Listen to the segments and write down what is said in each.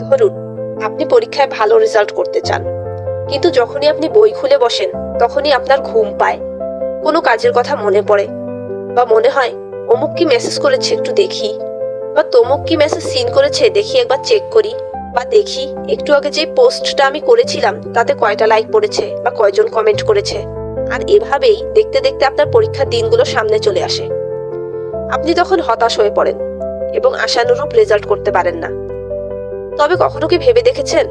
ধরুন আপনি পরীক্ষায় ভালো রেজাল্ট করতে চান, কিন্তু যখনই আপনি বই খুলে বসেন তখনই আপনার ঘুম পায়, কোনো কাজের কথা মনে পড়ে, বা মনে হয় অমুক কি মেসেজ করেছে একটু দেখি, বা তমুক কি মেসেজ সিন করেছে দেখি একবার চেক করি, বা দেখি একটু আগে যে পোস্টটা আমি করেছিলাম তাতে কয়টা লাইক পড়েছে বা কয়জন কমেন্ট করেছে। আর এভাবেই দেখতে দেখতে আপনার পরীক্ষার দিনগুলো সামনে চলে আসে। আপনি তখন হতাশ হয়ে পড়েন এবং আশানুরূপ রেজাল্ট করতে পারেন না। তবে কখনো কি ভেবে দেখেছেন,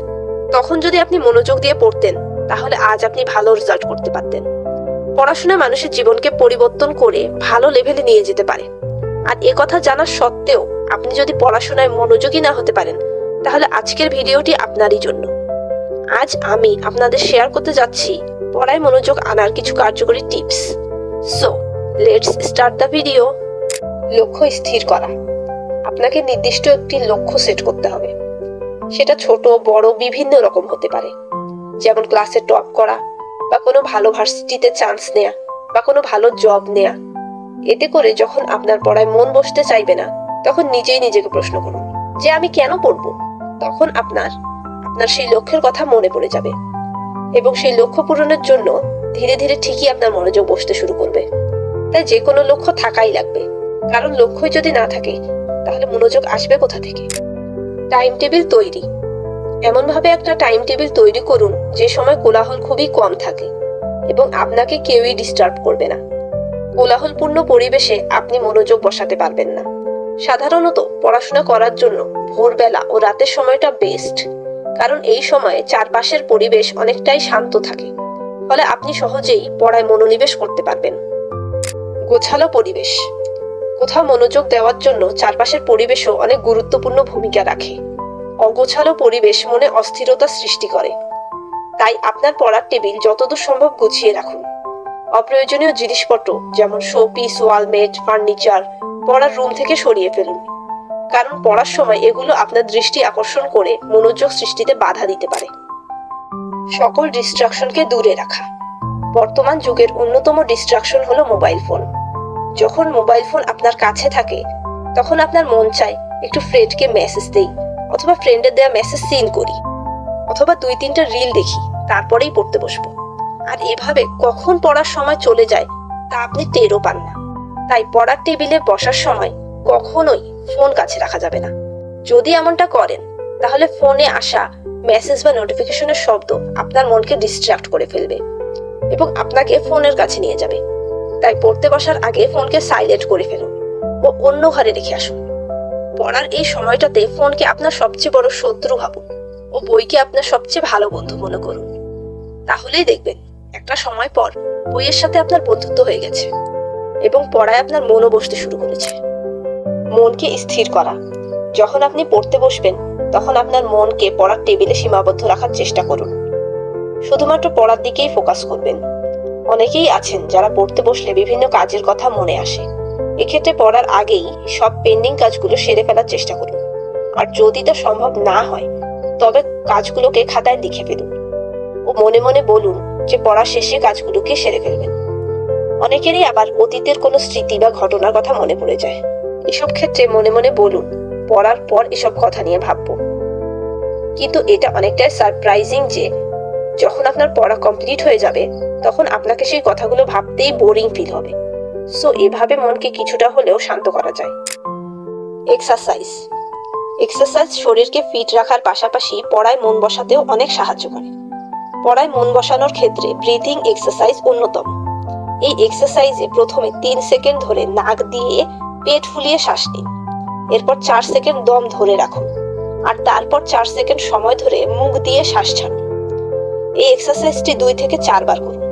তখন যদি আপনি মনোযোগ দিয়ে পড়তেন তাহলে আজ আপনি ভালো রেজাল্ট করতে পারতেন। পড়াশোনা মানুষের জীবনকে পরিবর্তন করে ভালো লেভেলে নিয়ে যেতে পারে। আর কথা জানা সত্ত্বেও আপনি যদি পড়াশোনায় মনোযোগী না হতে পারেন, তাহলে আজকের ভিডিওটি আপনারই জন্য। আজ আমি আপনাদের শেয়ার করতে যাচ্ছি পড়ায় মনোযোগ আনার কিছু কার্যকরী tips. So let's start the video. লক্ষ্য স্থির করা। আপনাকে নির্দিষ্ট একটি লক্ষ্য সেট করতে হবে। সেটা ছোট বড় বিভিন্ন রকম হতে পারে, যেমন ক্লাসে টপ করা, বা কোনো ভালো ভার্সিটিতে চান্স নেয়া, বা কোনো ভালো জব নেয়া। এতে করে যখন আপনার পড়ায় মন বসতে চাইবে না, তখন নিজেই নিজেকে প্রশ্ন করুন যে আমি কেন পড়বো। তখন আপনার সেই লক্ষ্যের কথা মনে পড়ে যাবে এবং সেই লক্ষ্য পূরণের জন্য ধীরে ধীরে ঠিকই আপনার মনোযোগ বসতে শুরু করবে। তাই যে কোনো লক্ষ্য থাকাই লাগবে, কারণ লক্ষ্যই যদি না থাকে তাহলে মনোযোগ আসবে কোথা থেকে। টাইম টেবিল তৈরি। এমনভাবে একটা টাইম টেবিল তৈরি করুন যে সময় কোলাহল খুবই কম থাকে এবং আপনাকে কেউই ডিস্টার্ব করবে না। কোলাহলপূর্ণ পরিবেশে আপনি মনোযোগ বসাতে পারবেন না। সাধারণত পড়াশোনা করার জন্য ভোরবেলা ও রাতের সময়টা বেস্ট, কারণ এই সময়ে চারপাশের পরিবেশ অনেকটাই শান্ত থাকে, ফলে আপনি সহজেই পড়ায় মনোনিবেশ করতে পারবেন। গোছালো পরিবেশ। কোথাও মনোযোগ দেওয়ার জন্য চারপাশের পরিবেশও অনেক গুরুত্বপূর্ণ ভূমিকা রাখে। অগোছালো পরিবেশ মনে অস্থিরতা সৃষ্টি করে, তাই আপনার পড়ার টেবিল যতদূর সম্ভব গুছিয়ে রাখুন। অপ্রয়োজনীয় জিনিসপত্র যেমন শোপিস, ওয়ালমেট, ফার্নিচার পড়ার রুম থেকে সরিয়ে ফেলুন, কারণ পড়ার সময় এগুলো আপনার দৃষ্টি আকর্ষণ করে মনোযোগ সৃষ্টিতে বাধা দিতে পারে। সকল ডিস্ট্রাকশনকে দূরে রাখা। বর্তমান যুগের অন্যতম ডিস্ট্রাকশন হলো মোবাইল ফোন। যখন মোবাইল ফোন আপনার কাছে থাকে তখন আপনার মন চায় একটু ফ্রেন্ডকে মেসেজ দেই, অথবা ফ্রেন্ডের দেয়া মেসেজ সিন করি, অথবা 2-3টা রিল দেখি, তারপরেই পড়তে বসবো। আর এভাবে কখন পড়ার সময় চলে যায় তা আপনি টেরও পান না। তাই পড়ার টেবিলে বসার সময় কখনোই ফোন কাছে রাখা যাবে না। যদি এমনটা করেন তাহলে ফোনে আসা মেসেজ বা নোটিফিকেশনের শব্দ আপনার মনকে ডিস্ট্রাক্ট করে ফেলবে এবং আপনাকে ফোনের কাছে নিয়ে যাবে। তাই পড়তে বসার আগে ফোনকে সাইলেন্ট করে ফেলুন ও অন্য ঘরে রেখে আসুন। পড়ার এই সময়টাতে ফোনকে আপনার সবচেয়ে বড় শত্রু ভাবুন ও বইকে আপনার সবচেয়ে ভালো বন্ধু মনে করুন। তাহলেই দেখবেন একটা সময় পর বইয়ের সাথে আপনার বন্ধুত্ব হয়ে গেছে এবং পড়ায় আপনার মনও বসতে শুরু করেছে। মনকে স্থির করা। যখন আপনি পড়তে বসবেন তখন আপনার মনকে পড়ার টেবিলে সীমাবদ্ধ রাখার চেষ্টা করুন। শুধুমাত্র পড়ার দিকেই ফোকাস করবেন। অনেকেই আছেন যারা পড়তে বসলে বিভিন্ন কাজের কথা মনে আসে। এক্ষেত্রে পড়ার আগেই সব পেন্ডিং কাজগুলো সেরে ফেলার চেষ্টা করুন, আর যদি তা সম্ভব না হয় তবে কাজগুলোকে খাতায় লিখে ফেলুন ও মনে মনে বলুন যে পড়া শেষে কাজগুলোকে সেরে ফেলবেন। অনেকেরই আবার অতীতের কোনো স্মৃতি বা ঘটনার কথা মনে পড়ে যায়। এসব ক্ষেত্রে মনে মনে বলুন পড়ার পর এসব কথা নিয়ে ভাববো। কিন্তু এটা অনেকটাই সারপ্রাইজিং যে যখন আপনার পড়া কমপ্লিট হয়ে যাবে তখন আপনাকে সেই কথাগুলো ভাবতেই বোরিং ফিল হবে। সো এভাবে মনকে কিছুটা হলেও শান্ত করা যায়। এক্সারসাইজ শরীরকে ফিট রাখার পাশাপাশি পড়ায় মন বসাতেও অনেক সাহায্য করে। পড়ায় মন বসানোর ক্ষেত্রে ব্রিথিং এক্সারসাইজ অন্যতম। এই এক্সারসাইজে প্রথমে 3 সেকেন্ড ধরে নাক দিয়ে পেট ফুলিয়ে শ্বাস নিন, এরপর 4 সেকেন্ড দম ধরে রাখুন, আর তারপর 4 সেকেন্ড সময় ধরে মুখ দিয়ে শ্বাস ছাড়ুন। এই এক্সারসাইজটি 2 থেকে 4 বার করুন।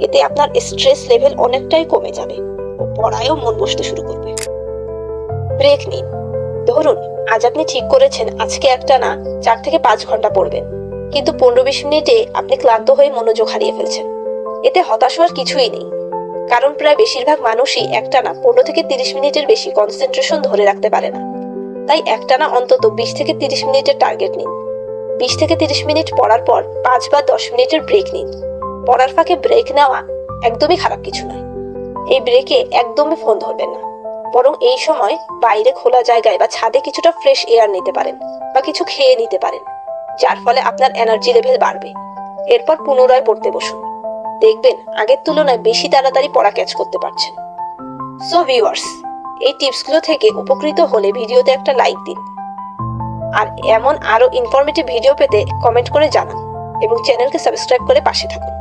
এতে আপনার স্ট্রেস লেভেল অনেকটাই কমে যাবে ও পড়ায়ও মন বসতে শুরু করবে। ব্রেক নিন। ধরুন আজ আপনি ঠিক করেছেন আজকে একটানা 4 থেকে 5 ঘন্টা পড়বেন, কিন্তু 15-20 মিনিটে আপনি ক্লান্ত হয়ে মনোযোগ হারিয়ে ফেলছেন। এতে হতাশ হওয়ার কিছুই নেই, কারণ প্রায় বেশিরভাগ মানুষই একটানা 15 থেকে 30 মিনিটের বেশি কনসেন্ট্রেশন ধরে রাখতে পারে না। তাই একটানা অন্তত 20 থেকে 30 মিনিটের টার্গেট নিন। 20 থেকে 30 মিনিট পড়ার পর 5 বা 10 মিনিটের ব্রেক নিন। পড়ার ফাঁকে ব্রেক নেওয়া একদমই খারাপ কিছু নয়। এই ব্রেকে একদমই ফোন ধরবেন না, বরং এই সময় বাইরে খোলা জায়গায় বা ছাদে কিছুটা ফ্রেশ এয়ার নিতে পারেন বা কিছু খেয়ে নিতে পারেন, যার ফলে আপনার এনার্জি লেভেল বাড়বে। এরপর পুনরায় পড়তে বসুন, দেখবেন আগের তুলনায় বেশি তাড়াতাড়ি পড়া ক্যাচ করতে পারছেন। সো ভিউয়ার্স, এই টিপসগুলো থেকে উপকৃত হলে ভিডিওতে একটা লাইক দিন, আর এমন আরো ইনফরমেটিভ ভিডিও পেতে কমেন্ট করে জানান এবং চ্যানেলকে সাবস্ক্রাইব করে পাশে থাকুন।